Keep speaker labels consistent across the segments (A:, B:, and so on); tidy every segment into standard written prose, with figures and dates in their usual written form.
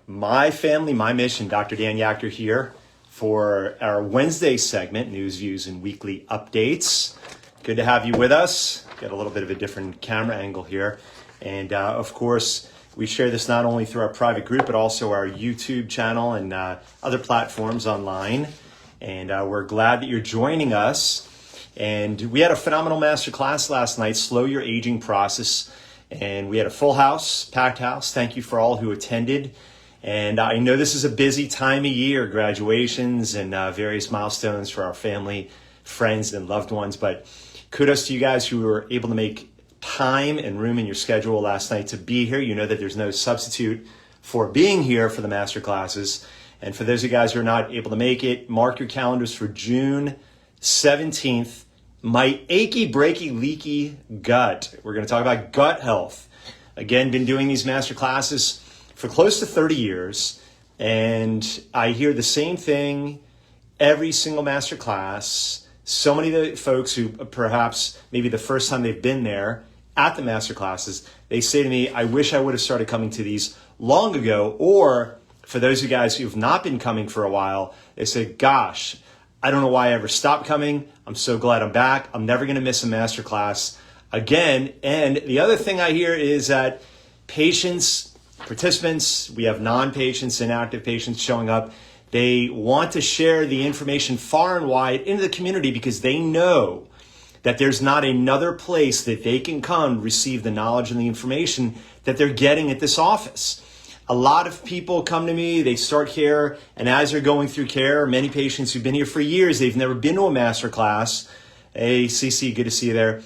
A: My family, my mission. Dr. Dan Yachter here for our Wednesday segment, News, Views, and Weekly Updates. Good to have you with us. Got a little bit of a different camera angle here. And of course, we share this not only through our private group, but also our YouTube channel and other platforms online. And we're glad that you're joining us. And we had a phenomenal masterclass last night, Slow Your Aging Process. And we had a full house, packed house. Thank you for all who attended. And I know this is a busy time of year, graduations and various milestones for our family, friends, and loved ones. But kudos to you guys who were able to make time and room in your schedule last night to be here. You know that there's no substitute for being here for the master classes. And for those of you guys who are not able to make it, mark your calendars for June 17th. My Achy Breaky Leaky Gut. We're going to talk about gut health. Again, been doing these master classes for close to 30 years, and I hear the same thing every single master class. So many of the folks who perhaps maybe the first time they've been there at the master classes, they say to me, I wish I would have started coming to these long ago. Or for those of you guys who've not been coming for a while, they say, gosh, I don't know why I ever stopped coming. I'm so glad I'm back. I'm never going to miss a master class again. And the other thing I hear is that participants, we have non-patients and active patients showing up. They want to share the information far and wide into the community because they know that there's not another place that they can come receive the knowledge and the information that they're getting at this office. A lot of people come to me, they start care, and as they're going through care, many patients who've been here for years, they've never been to a master class. Hey, CC, good to see you there.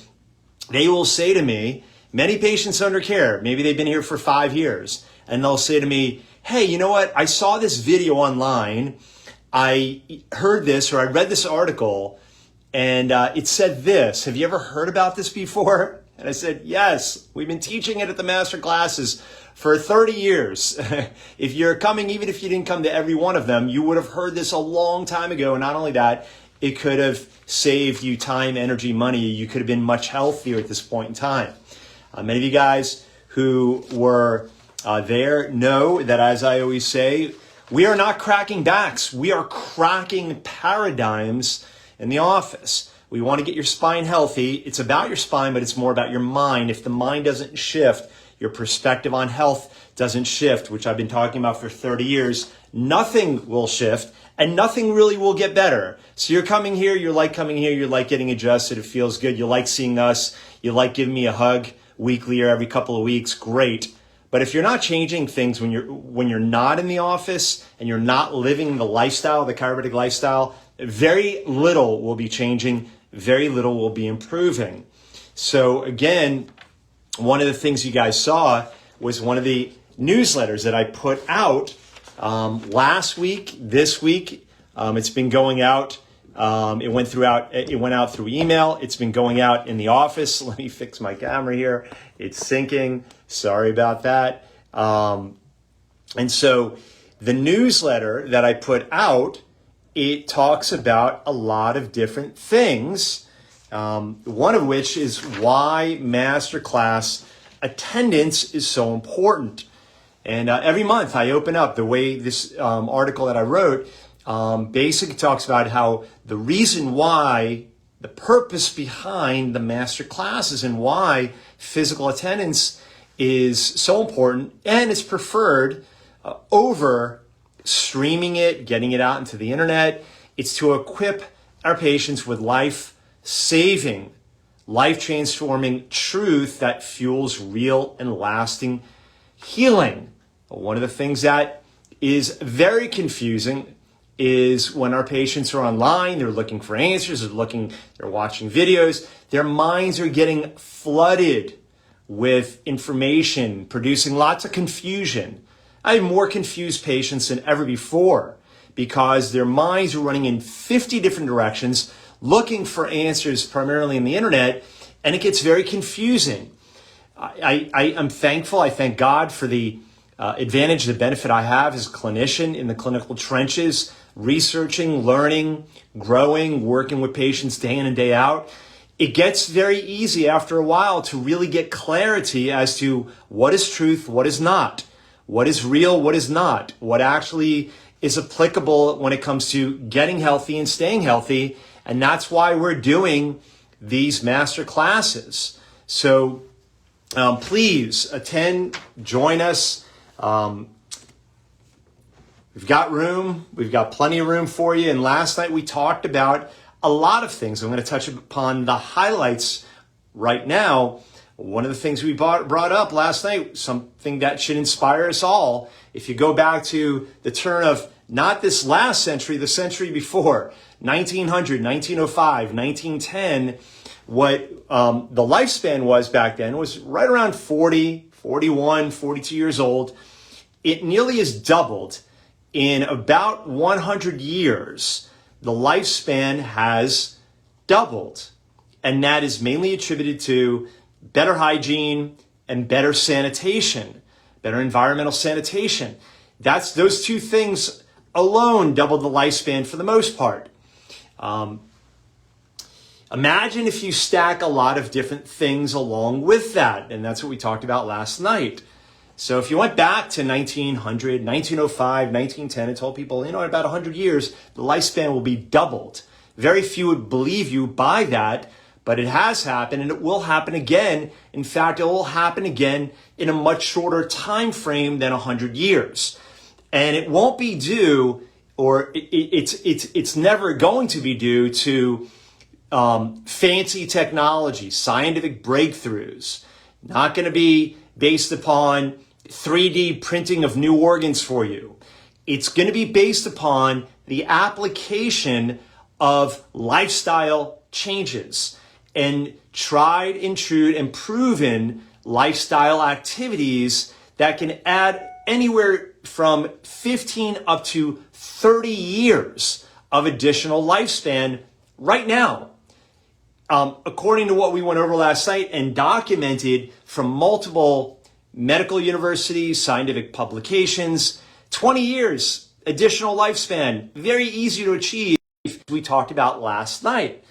A: They will say to me, many patients under care, maybe they've been here for 5 years, and they'll say to me, hey, you know what? I saw this video online. I heard this or I read this article and it said this. Have you ever heard about this before? And I said, yes, we've been teaching it at the master classes for 30 years. If you're coming, even if you didn't come to every one of them, you would have heard this a long time ago. And not only that, it could have saved you time, energy, money. You could have been much healthier at this point in time. Many of you guys who were there know that, as I always say, we are not cracking backs. We are cracking paradigms in the office. We want to get your spine healthy. It's about your spine, but it's more about your mind. If the mind doesn't shift, your perspective on health doesn't shift, which I've been talking about for 30 years, nothing will shift and nothing really will get better. So you're coming here, you like coming here, you like getting adjusted, it feels good, you like seeing us, you like giving me a hug weekly or every couple of weeks, great. But if you're not changing things when you're not in the office and you're not living the lifestyle, the chiropractic lifestyle, very little will be changing, very little will be improving. So again, one of the things you guys saw was one of the newsletters that I put out last week, this week. It's been going out. It went out through email. It's been going out in the office. Let me fix my camera here. It's syncing. Sorry about that. And so the newsletter that I put out, it talks about a lot of different things. One of which is why masterclass attendance is so important. And every month I open up the way this article that I wrote basically talks about how the reason why, the purpose behind the master classes and why physical attendance is so important and it's preferred over streaming it, getting it out into the internet. It's to equip our patients with life-saving, life-transforming truth that fuels real and lasting healing. One of the things that is very confusing is when our patients are online, they're looking for answers, they're watching videos, their minds are getting flooded with information, producing lots of confusion. I have more confused patients than ever before because their minds are running in 50 different directions, looking for answers primarily in the internet, and it gets very confusing. I'm thankful. I thank God for the advantage, the benefit I have as a clinician in the clinical trenches, researching, learning, growing, working with patients day in and day out. It gets very easy after a while to really get clarity as to what is truth, what is not, what is real, what is not, what actually is applicable when it comes to getting healthy and staying healthy. And that's why we're doing these master classes. So please attend, join us. We've got room. We've got plenty of room for you. And last night we talked about a lot of things. I'm going to touch upon the highlights right now. One of the things we brought up last night, something that should inspire us all. If you go back to the turn of not this last century, the century before, 1900, 1905, 1910, what the lifespan was back then was right around 40, 41, 42 years old. It nearly has doubled. In about 100 years, the lifespan has doubled. And that is mainly attributed to better hygiene and better sanitation, better environmental sanitation. Those two things alone doubled the lifespan for the most part. Imagine if you stack a lot of different things along with that. And that's what we talked about last night. So if you went back to 1900, 1905, 1910 and told people, in about 100 years, the lifespan will be doubled. Very few would believe you by that, but it has happened and it will happen again. In fact, it will happen again in a much shorter time frame than 100 years. And it won't be due, or it's never going to be due to fancy technology, scientific breakthroughs. Not going to be based upon 3D printing of new organs for you. It's going to be based upon the application of lifestyle changes and tried and true and proven lifestyle activities that can add anywhere from 15 up to 30 years of additional lifespan right now. According to what we went over last night and documented from multiple medical universities, scientific publications, 20 years additional lifespan, very easy to achieve. We talked about last night.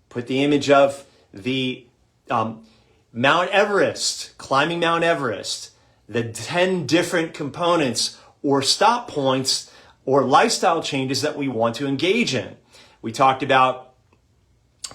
A: Put the image of the Mount Everest, climbing Mount Everest, the 10 different components or stop points or lifestyle changes that we want to engage in. We talked about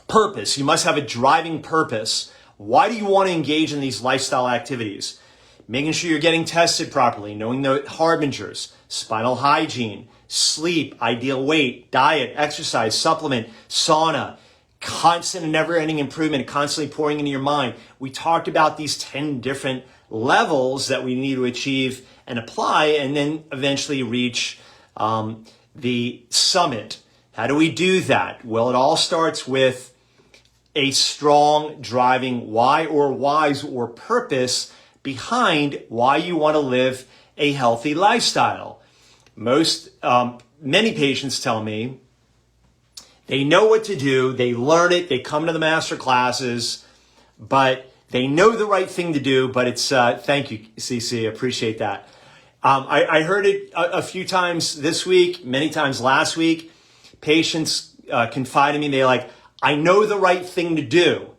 A: purpose. You must have a driving purpose. Why do you want to engage in these lifestyle activities? Making sure you're getting tested properly, knowing the harbingers, spinal hygiene, sleep, ideal weight, diet, exercise, supplement, sauna, constant and never-ending improvement, constantly pouring into your mind. We talked about these 10 different levels that we need to achieve and apply and then eventually reach the summit. How do we do that? Well, it all starts with a strong driving why or whys or purpose behind why you want to live a healthy lifestyle. Many patients tell me they know what to do, they learn it, they come to the master classes, but they know the right thing to do, but it's, thank you, CC, appreciate that. I heard it a few times this week, many times last week. Patients confide in me, they're like, I know the right thing to do,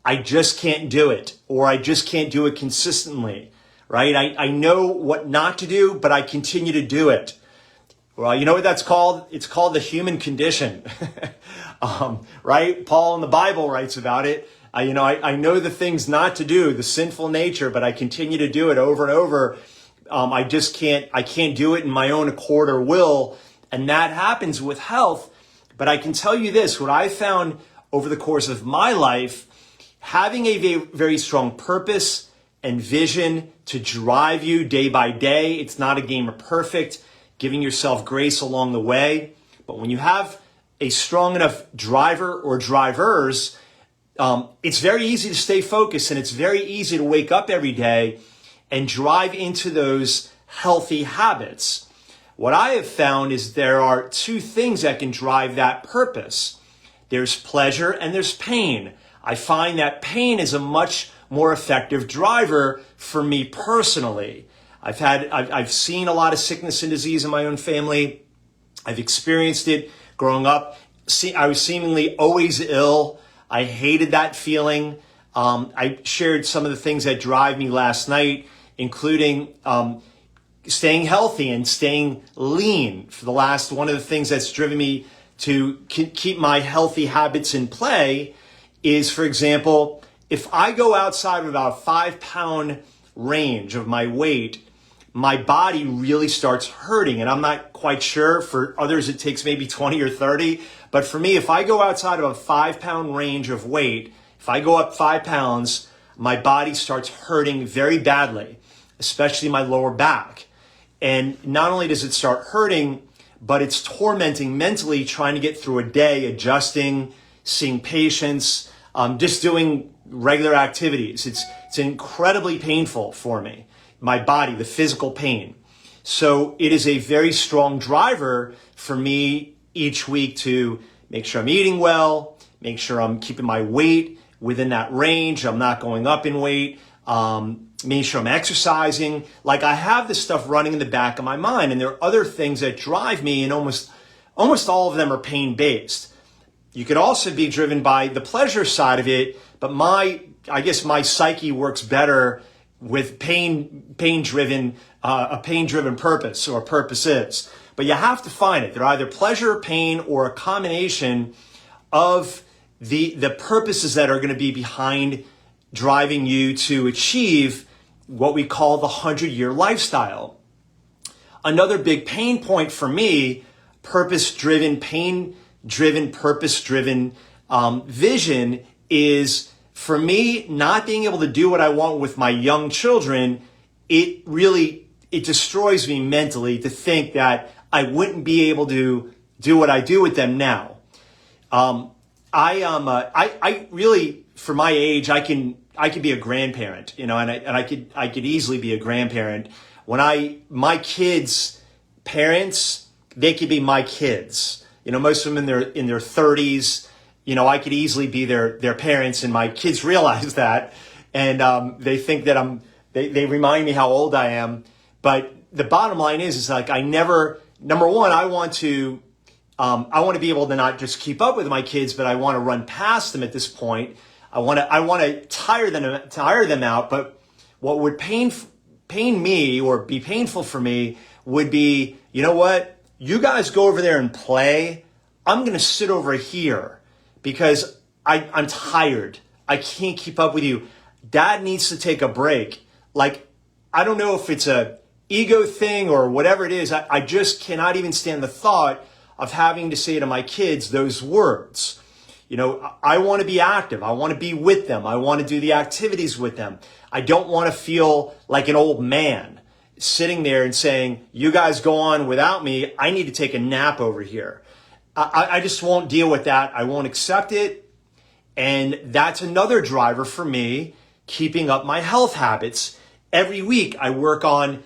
A: I just can't do it, or I just can't do it consistently, right? I know what not to do, but I continue to do it. Well, you know what that's called? It's called the human condition, right? Paul in the Bible writes about it. I know the things not to do, the sinful nature, but I continue to do it over and over. I can't do it in my own accord or will. And that happens with health. But I can tell you this, what I found over the course of my life, having a very strong purpose and vision to drive you day by day. It's not a game of perfect, giving yourself grace along the way. But when you have a strong enough driver or drivers, it's very easy to stay focused and it's very easy to wake up every day and drive into those healthy habits. What I have found is there are two things that can drive that purpose. There's pleasure and there's pain. I find that pain is a much more effective driver for me personally. I've seen a lot of sickness and disease in my own family. I've experienced it growing up. I was seemingly always ill. I hated that feeling. I shared some of the things that drive me last night, including staying healthy and staying lean. For the last, one of the things that's driven me to keep my healthy habits in play is, for example, if I go outside of about 5 pound range of my weight, my body really starts hurting. And I'm not quite sure. For others, it takes maybe 20 or 30. But for me, if I go outside of a 5 pound range of weight, if I go up 5 pounds, my body starts hurting very badly, especially my lower back. And not only does it start hurting, but it's tormenting mentally, trying to get through a day, adjusting, seeing patients, just doing regular activities. It's incredibly painful for me, my body, the physical pain. So it is a very strong driver for me each week to make sure I'm eating well, make sure I'm keeping my weight within that range, I'm not going up in weight, making sure I'm exercising. Like, I have this stuff running in the back of my mind, and there are other things that drive me, and almost all of them are pain-based. You could also be driven by the pleasure side of it, but I guess my psyche works better with pain-driven, a pain-driven purpose or purposes. But you have to find it. They're either pleasure, pain, or a combination of the purposes that are going to be behind driving you to achieve what we call the 100-year lifestyle. Another big pain point for me, purpose-driven, pain-driven, purpose-driven vision is, for me, not being able to do what I want with my young children. It destroys me mentally to think that I wouldn't be able to do what I do with them now. I really, for my age, I could be a grandparent, and I could easily be a grandparent. My kids' parents, they could be my kids. Most of them in their 30s. I could easily be their parents, and my kids realize that, and they think that they remind me how old I am. But the bottom line is like, number one, I want to be able to not just keep up with my kids, but I want to run past them at this point. I want to tire them out. But what would pain me or be painful for me would be, you know what? You guys go over there and play. I'm going to sit over here because I'm tired. I can't keep up with you. Dad needs to take a break. Like, I don't know if it's a ego thing or whatever it is. I just cannot even stand the thought of having to say to my kids those words. I want to be active. I want to be with them. I want to do the activities with them. I don't want to feel like an old man sitting there and saying, you guys go on without me. I need to take a nap over here. I just won't deal with that. I won't accept it. And that's another driver for me, keeping up my health habits. Every week I work on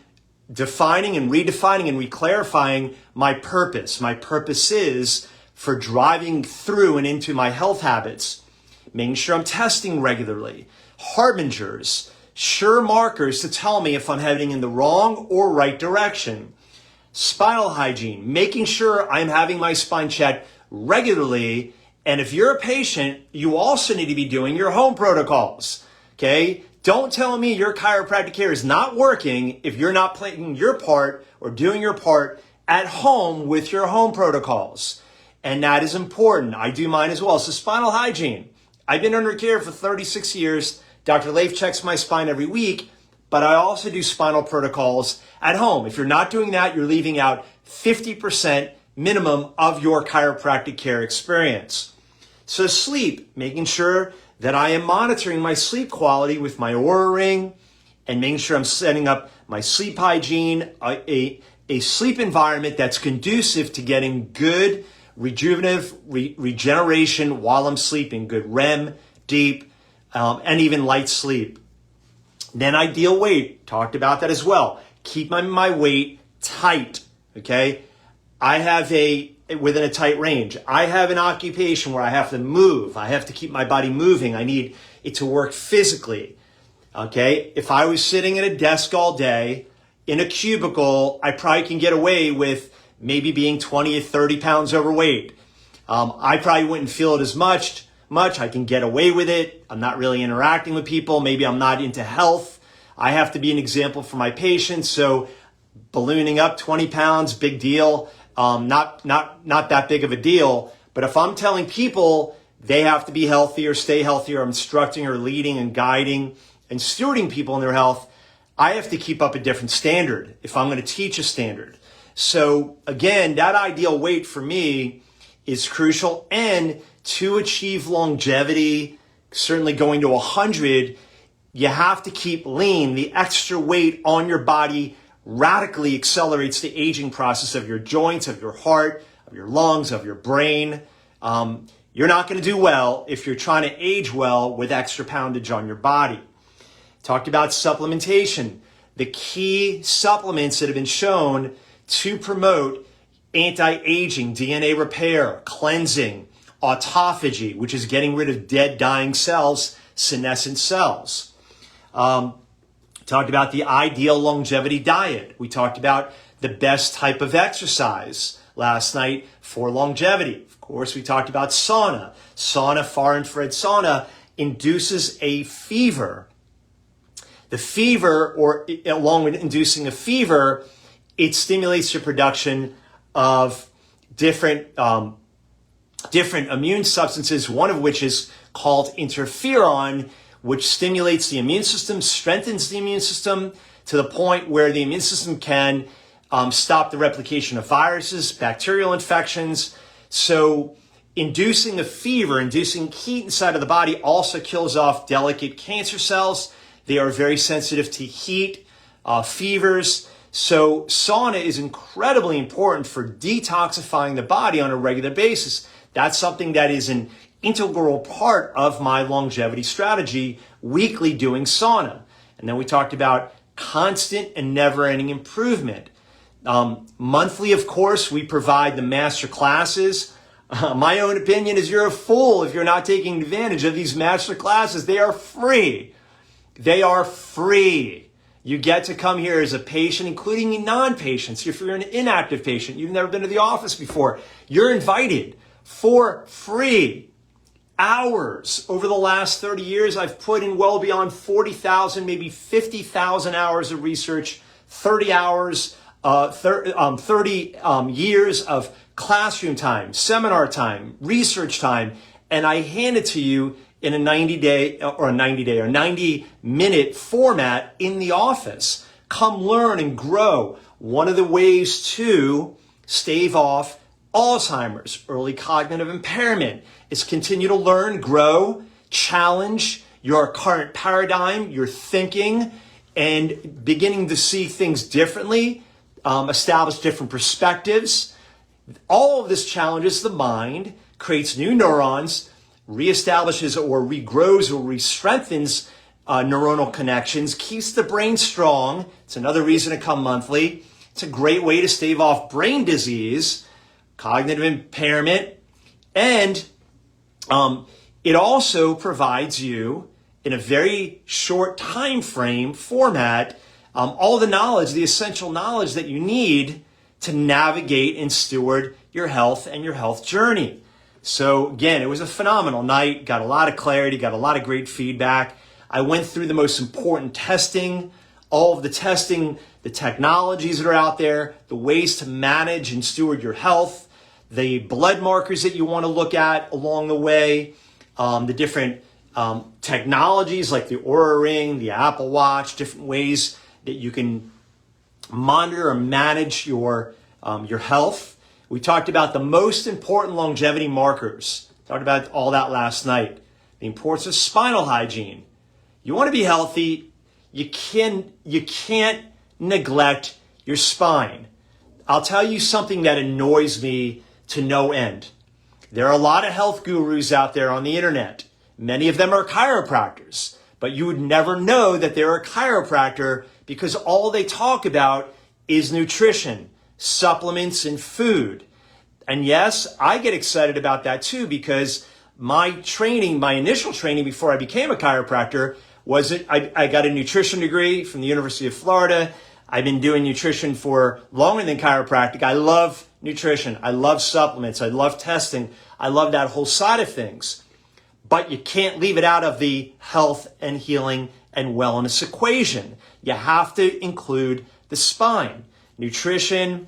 A: defining and redefining and reclarifying my purpose. My purpose is for driving through and into my health habits, making sure I'm testing regularly, harbingers, sure markers to tell me if I'm heading in the wrong or right direction. Spinal hygiene, making sure I'm having my spine checked regularly. And if you're a patient, you also need to be doing your home protocols, okay? Don't tell me your chiropractic care is not working if you're not playing your part or doing your part at home with your home protocols. And that is important. I do mine as well. So spinal hygiene. I've been under care for 36 years. Dr. Leif checks my spine every week, but I also do spinal protocols at home. If you're not doing that, you're leaving out 50% minimum of your chiropractic care experience. So sleep, making sure that I am monitoring my sleep quality with my Oura Ring and making sure I'm setting up my sleep hygiene, a sleep environment that's conducive to getting good rejuvenative regeneration while I'm sleeping, good REM, deep, and even light sleep. Then ideal weight, talked about that as well. Keep my weight tight, okay? I have within a tight range. I have an occupation where I have to move. I have to keep my body moving. I need it to work physically, okay? If I was sitting at a desk all day in a cubicle, I probably can get away with maybe being 20 or 30 pounds overweight. I probably wouldn't feel it as much. I can get away with it. I'm not really interacting with people. Maybe I'm not into health. I have to be an example for my patients. So ballooning up 20 pounds, big deal. Not that big of a deal. But if I'm telling people they have to be healthy or stay healthy, or I'm instructing or leading and guiding and stewarding people in their health, I have to keep up a different standard if I'm going to teach a standard. So again, that ideal weight for me is crucial. And to achieve longevity, certainly going to 100, you have to keep lean. The extra weight on your body radically accelerates the aging process of your joints, of your heart, of your lungs, of your brain. You're not going to do well if you're trying to age well with extra poundage on your body. Talked about supplementation. The key supplements that have been shown to promote anti-aging, DNA repair, cleansing, autophagy, which is getting rid of dead, dying cells, senescent cells. Talked about the ideal longevity diet. We talked about the best type of exercise last night for longevity. Of course, we talked about sauna. Sauna, far infrared sauna, induces a fever. The fever, or along with inducing a fever, it stimulates the production of different immune substances, one of which is called interferon, which stimulates the immune system, strengthens the immune system to the point where the immune system can stop the replication of viruses, bacterial infections. So inducing a fever, inducing heat inside of the body also kills off delicate cancer cells. They are very sensitive to heat, fevers. So sauna is incredibly important for detoxifying the body on a regular basis. That's something that is an integral part of my longevity strategy, weekly doing sauna. And then we talked about constant and never-ending improvement. Monthly, of course, we provide the master classes. My own opinion is you're a fool if you're not taking advantage of these master classes. They are free. They are free. You get to come here as a patient, including non-patients. If you're an inactive patient, you've never been to the office before, you're invited for free. Hours. Over the last 30 years, I've put in well beyond 40,000, maybe 50,000 hours of research, 30 hours, 30 years of classroom time, seminar time, research time, and I hand it to you in a 90-minute format in the office. Come learn and grow. One of the ways to stave off Alzheimer's, early cognitive impairment, is continue to learn, grow, challenge your current paradigm, your thinking, and beginning to see things differently, establish different perspectives. All of this challenges the mind, creates new neurons, reestablishes or regrows or re-strengthens neuronal connections, keeps the brain strong. It's another reason to come monthly. It's a great way to stave off brain disease, cognitive impairment, and it also provides you, in a very short time frame format, all the knowledge, the essential knowledge that you need to navigate and steward your health and your health journey. So again, it was a phenomenal night, got a lot of clarity, got a lot of great feedback. I went through the most important testing, all of the testing, the technologies that are out there, the ways to manage and steward your health, the blood markers that you want to look at along the way, the different technologies like the Oura Ring, the Apple Watch, different ways that you can monitor or manage your health. We talked about the most important longevity markers. Talked about all that last night. The importance of spinal hygiene. You want to be healthy, you can't neglect your spine. I'll tell you something that annoys me to no end. There are a lot of health gurus out there on the internet. Many of them are chiropractors, but you would never know that they're a chiropractor because all they talk about is nutrition, supplements, and food. And yes, I get excited about that too because my initial training before I became a chiropractor I got a nutrition degree from the University of Florida. I've been doing nutrition for longer than chiropractic. I love nutrition. I love supplements. I love testing. I love that whole side of things. But you can't leave it out of the health and healing and wellness equation. You have to include the spine. nutrition,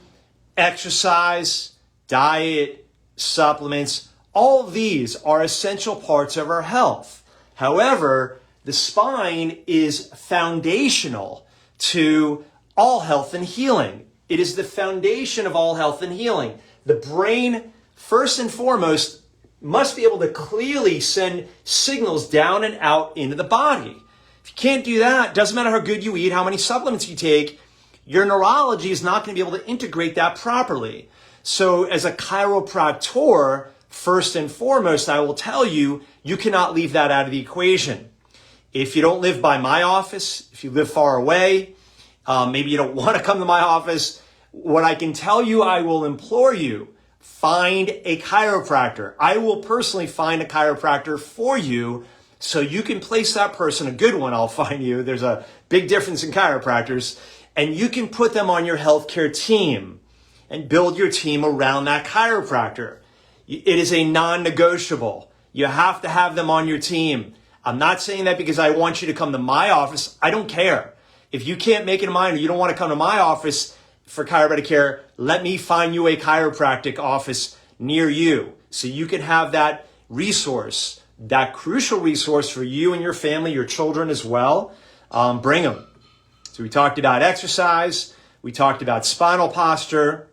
A: exercise, diet, supplements, all of these are essential parts of our health. However, the spine is foundational to all health and healing. It is the foundation of all health and healing. The brain, first and foremost, must be able to clearly send signals down and out into the body. If you can't do that, doesn't matter how good you eat, how many supplements you take, your neurology is not going to be able to integrate that properly. So as a chiropractor, first and foremost, I will tell you, you cannot leave that out of the equation. If you don't live by my office, if you live far away, maybe you don't want to come to my office, what I can tell you, I will implore you, find a chiropractor. I will personally find a chiropractor for you so you can place that person, a good one I'll find you. There's a big difference in chiropractors. And you can put them on your healthcare team and build your team around that chiropractor. It is a non-negotiable. You have to have them on your team. I'm not saying that because I want you to come to my office. I don't care. If you can't make it in mine or you don't want to come to my office for chiropractic care, let me find you a chiropractic office near you so you can have that resource, that crucial resource for you and your family, your children as well. Bring them. So we talked about exercise. We talked about spinal posture.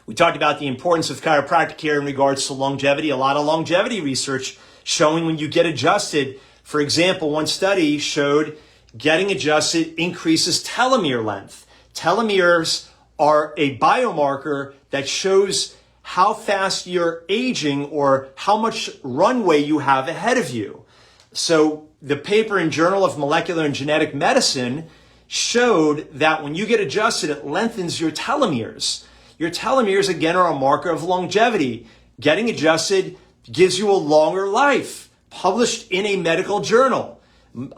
A: We talked about the importance of chiropractic care in regards to longevity. A lot of longevity research showing when you get adjusted. For example, one study showed getting adjusted increases telomere length. Telomeres are a biomarker that shows how fast you're aging or how much runway you have ahead of you. So the paper in Journal of Molecular and Genetic Medicine showed that when you get adjusted, it lengthens your telomeres. Your telomeres, again, are a marker of longevity. Getting adjusted gives you a longer life, published in a medical journal.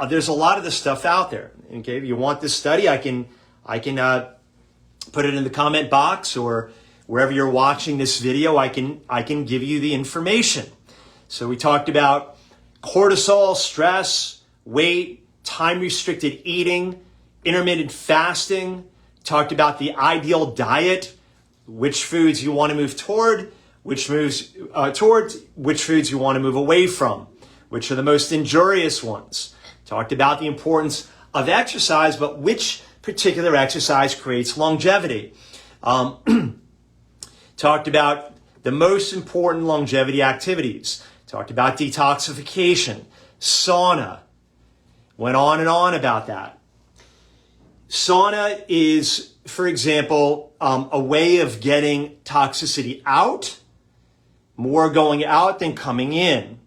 A: There's a lot of this stuff out there. Okay, if you want this study, I can put it in the comment box, or wherever you're watching this video, I can give you the information. So we talked about cortisol, stress, weight, time-restricted eating, intermittent fasting. Talked about the ideal diet, which foods you want to move toward, which foods you want to move away from, which are the most injurious ones. Talked about the importance of exercise, but which particular exercise creates longevity. Talked about the most important longevity activities. Talked about detoxification, sauna. Went on and on about that. Sauna is, for example, a way of getting toxicity out, more going out than coming in.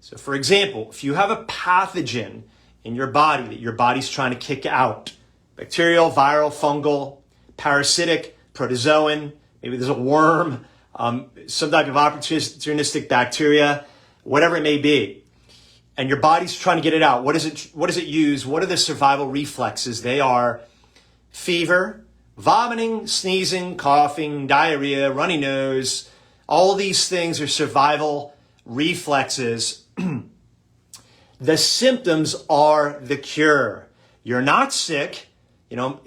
A: So, for example, if you have a pathogen in your body that your body's trying to kick out, bacterial, viral, fungal, parasitic, protozoan, maybe there's a worm, some type of opportunistic bacteria, whatever it may be, and your body's trying to get it out. What does it use? What are the survival reflexes? They are fever, vomiting, sneezing, coughing, diarrhea, runny nose. All these things are survival reflexes. The symptoms are the cure. You're not sick. You know,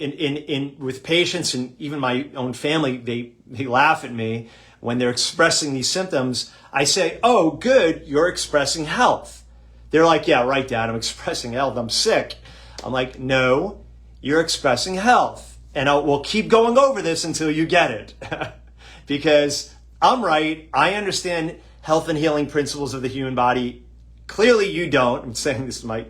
A: with patients and even my own family, they laugh at me when they're expressing these symptoms. I say, "Oh, good, you're expressing health." They're like, "Yeah, right, Dad, I'm expressing health. I'm sick." I'm like, "No, you're expressing health." And we'll keep going over this until you get it. Because I'm right. I understand health and healing principles of the human body. Clearly you don't. I'm saying this to my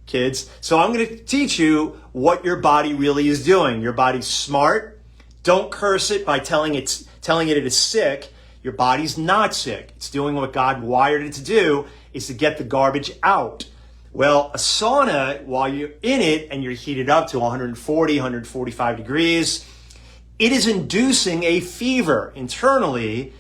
A: kids. So I'm going to teach you what your body really is doing. Your body's smart. Don't curse it by telling it it is sick. Your body's not sick. It's doing what God wired it to do, is to get the garbage out. Well, a sauna, while you're in it and you're heated up to 140, 145 degrees, it is inducing a fever internally,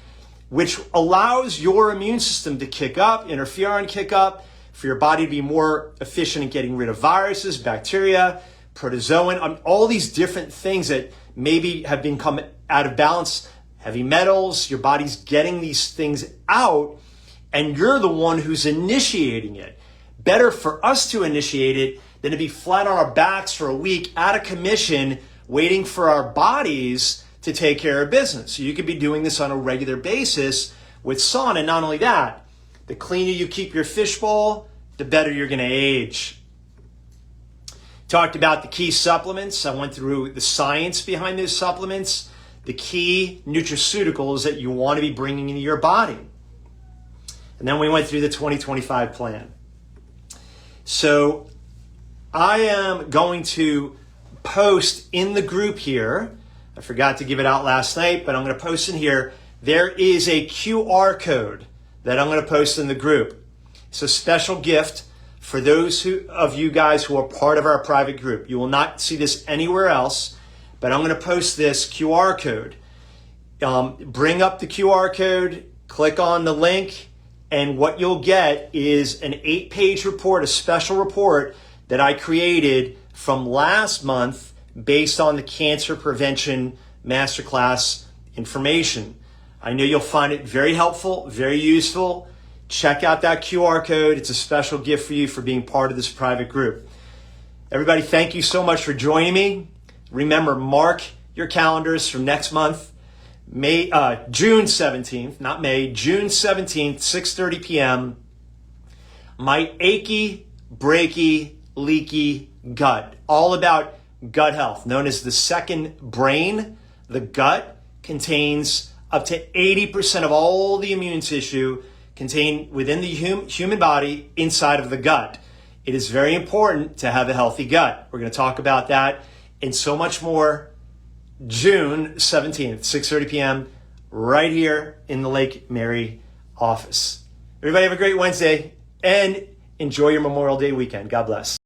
A: which allows your immune system to kick up, interferon kick up, for your body to be more efficient in getting rid of viruses, bacteria, protozoan, all these different things that maybe have become out of balance, heavy metals. Your body's getting these things out, and you're the one who's initiating it. Better for us to initiate it than to be flat on our backs for a week out of commission waiting for our bodies to take care of business. So you could be doing this on a regular basis with sauna. Not only that, the cleaner you keep your fishbowl, the better you're going to age. Talked about the key supplements. I went through the science behind those supplements, the key nutraceuticals that you want to be bringing into your body. And then we went through the 2025 plan. So I am going to post in the group here. I forgot to give it out last night, but I'm going to post in here. There is a QR code that I'm going to post in the group. It's a special gift for those of you guys who are part of our private group. You will not see this anywhere else, but I'm going to post this QR code. Bring up the QR code, click on the link, and what you'll get is an 8-page report, a special report that I created from last month based on the cancer prevention masterclass information. I know you'll find it very helpful, very useful. Check out that QR code. It's a special gift for you for being part of this private group. Everybody, thank you so much for joining me. Remember, mark your calendars for next month, June 17th, not May, June 17th, 6:30 p.m. My Achy Breaky Leaky Gut, all about gut health, known as the second brain. The gut contains up to 80% of all the immune tissue contained within the human body inside of the gut. It is very important to have a healthy gut. We're going to talk about that and so much more June 17th, 6:30 p.m. right here in the Lake Mary office. Everybody have a great Wednesday and enjoy your Memorial Day weekend. God bless.